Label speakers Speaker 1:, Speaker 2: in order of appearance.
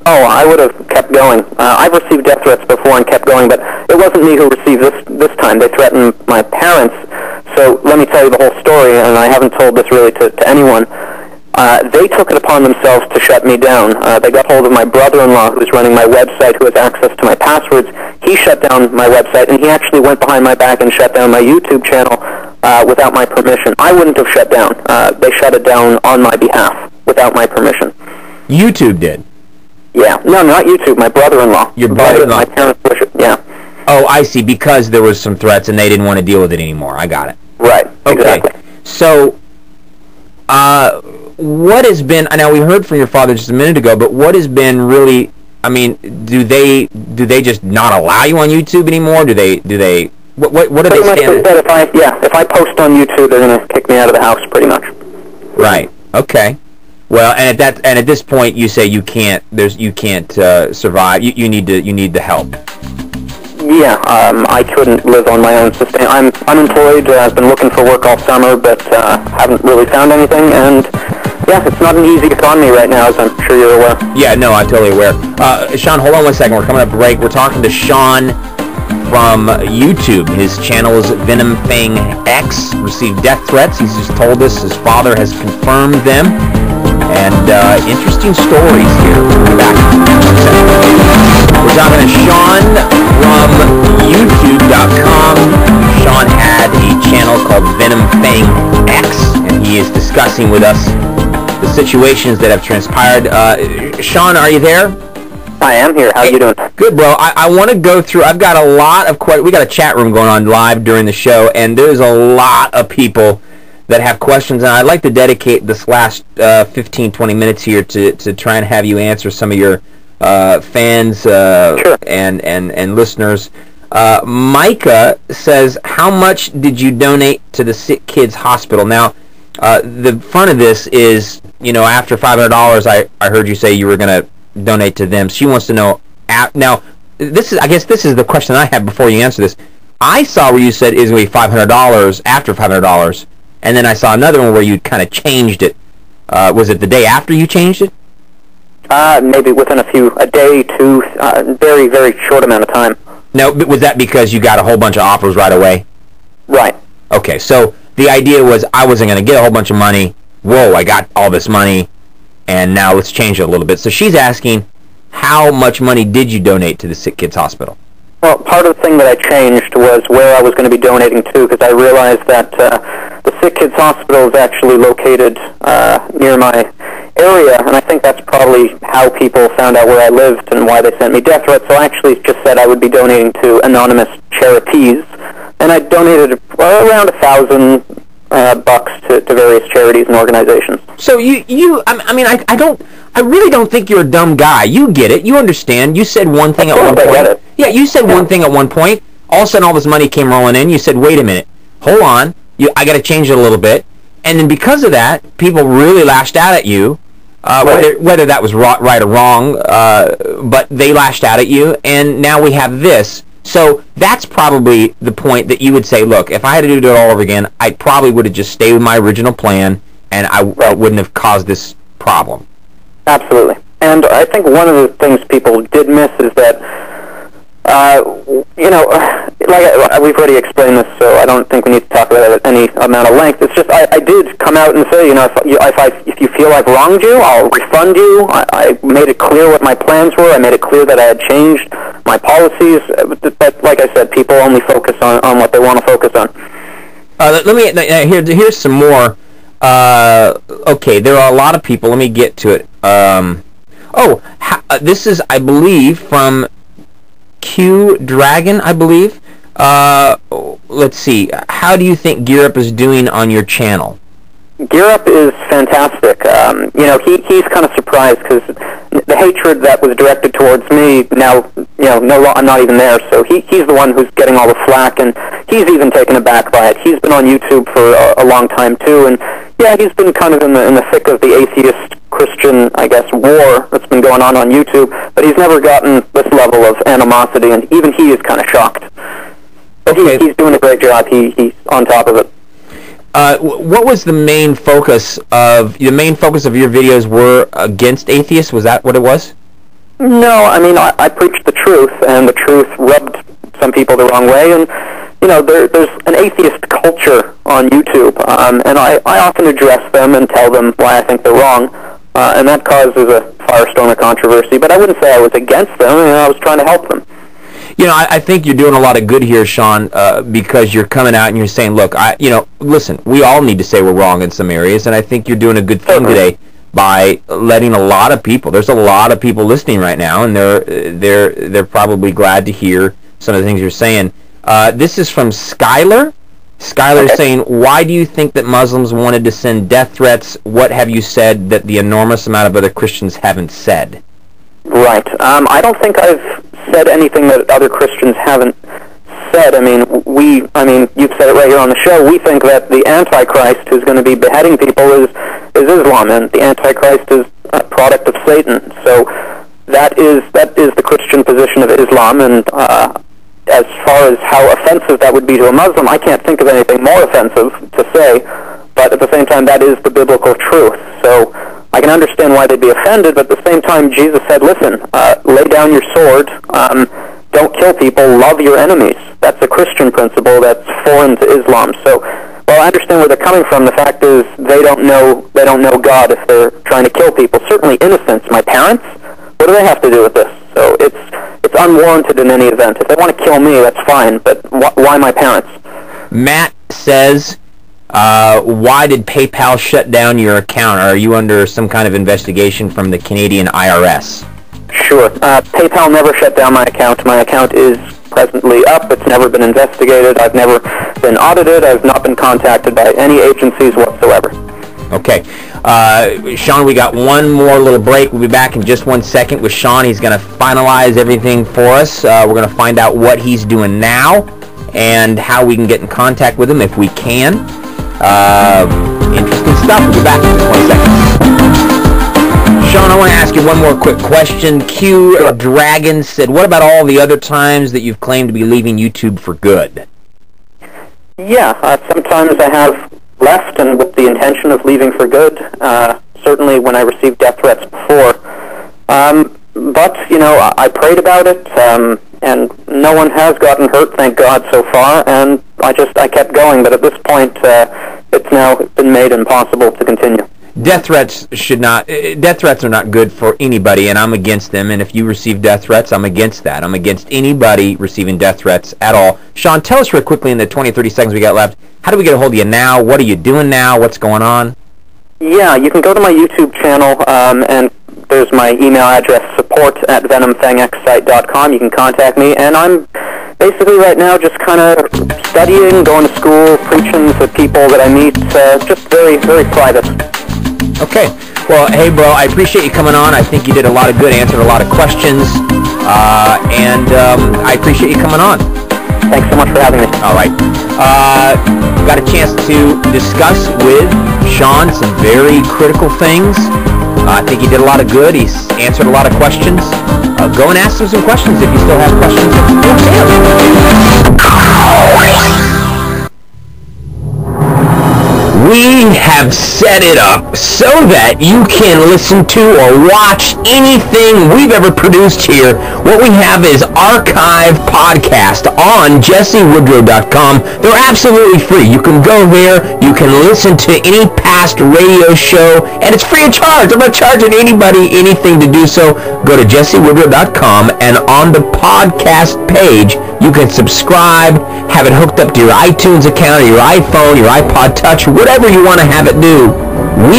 Speaker 1: Oh, I would have kept going. I've received death threats before and kept going, but it wasn't me who received this time. They threatened my parents. So let me tell you the whole story, and I haven't told this really to anyone. They took it upon themselves to shut me down. They got hold of my brother-in-law, who's running my website, who has access to my passwords. He shut down my website, and he actually went behind my back and shut down my YouTube channel without my permission. I wouldn't have shut down. They shut it down on my behalf without my permission.
Speaker 2: YouTube did?
Speaker 1: Yeah. No, not YouTube. My brother-in-law.
Speaker 2: Your brother-in-law?
Speaker 1: My parents wish it. Yeah.
Speaker 2: Oh, I see. Because there was some threats and they didn't want to deal with it anymore. I got it.
Speaker 1: Right.
Speaker 2: Okay.
Speaker 1: Exactly.
Speaker 2: So, what has been? I know we heard from your father just a minute ago, but what has been really? I mean, do they just not allow you on YouTube anymore? Do they? What do they stand?
Speaker 1: If I post on YouTube, they're going to kick me out of the house, pretty much.
Speaker 2: Right. Okay. Well, and at this point, you say you can't. You can't survive. You need the help.
Speaker 1: Yeah, I couldn't live on my own sustain. I'm unemployed. I've been looking for work all summer, but haven't really found anything. And yeah, it's not an easy economy right now, as I'm sure you're aware.
Speaker 2: Yeah, no, I'm totally aware. Sean, hold on one second. We're coming up break. We're talking to Sean from YouTube. His channel is VenomFangX. Received death threats. He's just told us his father has confirmed them. And interesting stories here. We'll be back. We're talking to Sean from YouTube.com. Sean had a channel called VenomFangX, and he is discussing with us the situations that have transpired. Sean, are you there?
Speaker 1: I am here. How are you doing?
Speaker 2: Good, bro. I want to go through. I've got a lot of questions. We got a chat room going on live during the show, and there's a lot of people that have questions, and I'd like to dedicate this last 15-20 minutes here to try and have you answer some of your fans
Speaker 1: Sure.
Speaker 2: and listeners. Micah says, how much did you donate to the Sick Kids Hospital? Now, the front of this is, after $500, I heard you say you were going to donate to them. She wants to know, now, I guess this is the question I have before you answer this. I saw where you said it was going to be $500 after $500, and then I saw another one where you kind of changed it. Was it the day after you changed it?
Speaker 1: Maybe within a day, two, very, very short amount of time.
Speaker 2: Now, was that because you got a whole bunch of offers right away?
Speaker 1: Right.
Speaker 2: Okay, so the idea was I wasn't going to get a whole bunch of money. Whoa, I got all this money, and now let's change it a little bit. So she's asking, how much money did you donate to the Sick Kids Hospital?
Speaker 1: Well, part of the thing that I changed was where I was going to be donating to, because I realized that the Sick Kids Hospital is actually located near my area, and I think that's probably how people found out where I lived and why they sent me death threats. So I actually just said I would be donating to anonymous charities, and I donated around $1,000 to various charities and organizations.
Speaker 2: So I really don't think you're a dumb guy. You get it. You understand. You said one thing at one point.
Speaker 1: I get it.
Speaker 2: Yeah, you said one thing at one point. All of a sudden, all this money came rolling in. You said, wait a minute. Hold on. I got to change it a little bit. And then because of that, people really lashed out at you, whether that was right or wrong, but they lashed out at you, and now we have this. So that's probably the point that you would say, look, if I had to do it all over again, I probably would have just stayed with my original plan, and I wouldn't have caused this problem.
Speaker 1: Absolutely. And I think one of the things people did miss is that, we've already explained this, so I don't think we need to talk about it at any amount of length. It's just I did come out and say, if you feel I've wronged you, I'll refund you. I made it clear what my plans were. I made it clear that I had changed my policies. But like I said, people only focus on what they want to focus on.
Speaker 2: Here's some more. Okay, there are a lot of people. Let me get to it. This is, I believe, from Q Dragon, I believe. Let's see. How do you think Gear Up is doing on your channel?
Speaker 1: Gear Up is fantastic. He's kind of surprised because the hatred that was directed towards me now, I'm not even there. So he's the one who's getting all the flack, and he's even taken aback by it. He's been on YouTube for a long time too, and yeah, he's been kind of in the thick of the atheist Christian, I guess, war that's been going on YouTube. But he's never gotten this level of animosity, and even he is kind of shocked. But he's doing a great job. He's on top of it.
Speaker 2: What was the main focus of your videos? Were against atheists? Was that what it was?
Speaker 1: No, I mean, I preached the truth, and the truth rubbed some people the wrong way, and, you know, there's an atheist culture on YouTube, and I often address them and tell them why I think they're wrong, and that causes a firestorm of controversy, but I wouldn't say I was against them, I was trying to help them.
Speaker 2: You know, I think you're doing a lot of good here, Sean, because you're coming out and you're saying, look, listen, we all need to say we're wrong in some areas, and I think you're doing a good thing today by letting a lot of people, there's a lot of people listening right now, and they're probably glad to hear some of the things you're saying. This is from Skylar. Skylar's saying, why do you think that Muslims wanted to send death threats? What have you said that the enormous amount of other Christians haven't said?
Speaker 1: Right. I don't think I've said anything that other Christians haven't said. I mean, you've said it right here on the show. We think that the Antichrist who's going to be beheading people is Islam, and the Antichrist is a product of Satan. So that is the Christian position of Islam, and as far as how offensive that would be to a Muslim, I can't think of anything more offensive to say, but at the same time, that is the biblical truth. So I can understand why they'd be offended, but at the same time, Jesus said, listen, lay down your sword, don't kill people, love your enemies. That's a Christian principle that's foreign to Islam. So, while I understand where they're coming from, the fact is they don't know God if they're trying to kill people. Certainly innocents. My parents, what do they have to do with this? So it's unwarranted in any event. If they want to kill me, that's fine, but why my parents?
Speaker 2: Matt says, why did PayPal shut down your account? Are you under some kind of investigation from the Canadian IRS?
Speaker 1: Sure. PayPal never shut down my account. My account is presently up. It's never been investigated. I've never been audited. I've not been contacted by any agencies whatsoever.
Speaker 2: Okay. Sean, we got one more little break. We'll be back in just 1 second with Sean. He's going to finalize everything for us. We're going to find out what he's doing now and how we can get in contact with him if we can. Interesting stuff. We'll be back in just 1 second. Sean, I want to ask you one more quick question. Q Dragon said, what about all the other times that you've claimed to be leaving YouTube for good?
Speaker 1: Yeah, sometimes I have left and with the intention of leaving for good. Certainly when I received death threats before. But, you know, I prayed about it, and no one has gotten hurt, thank God, so far, and I kept going, but at this point, it's now been made impossible to continue.
Speaker 2: Death threats are not good for anybody, and I'm against them, and if you receive death threats, I'm against that. I'm against anybody receiving death threats at all. Sean, tell us real quickly in the 20 or 30 seconds we got left, how do we get a hold of you now? What are you doing now? What's going on?
Speaker 1: Yeah, you can go to my YouTube channel, and there's my email address, support@VenomFangXsite.com. You can contact me, and I'm basically right now just kind of studying, going to school, preaching to people that I meet, just very, very private.
Speaker 2: Okay. Well, hey, bro, I appreciate you coming on. I think you did a lot of good, answered a lot of questions, and I appreciate you coming on.
Speaker 1: Thanks so much for having me.
Speaker 2: All right. Got a chance to discuss with Sean some very critical things. I think he did a lot of good. He's answered a lot of questions. Go and ask him some questions if you still have questions. We have set it up so that you can listen to or watch anything we've ever produced here. What we have is archive podcast on JesseWoodrow.com. They're absolutely free. You can go there. You can listen to any past radio show, and it's free of charge. I'm not charging anybody anything to do so. Go to JesseWoodrow.com, and on the podcast page, you can subscribe, have it hooked up to your iTunes account, or your iPhone, your iPod Touch, whatever you want to have it do. We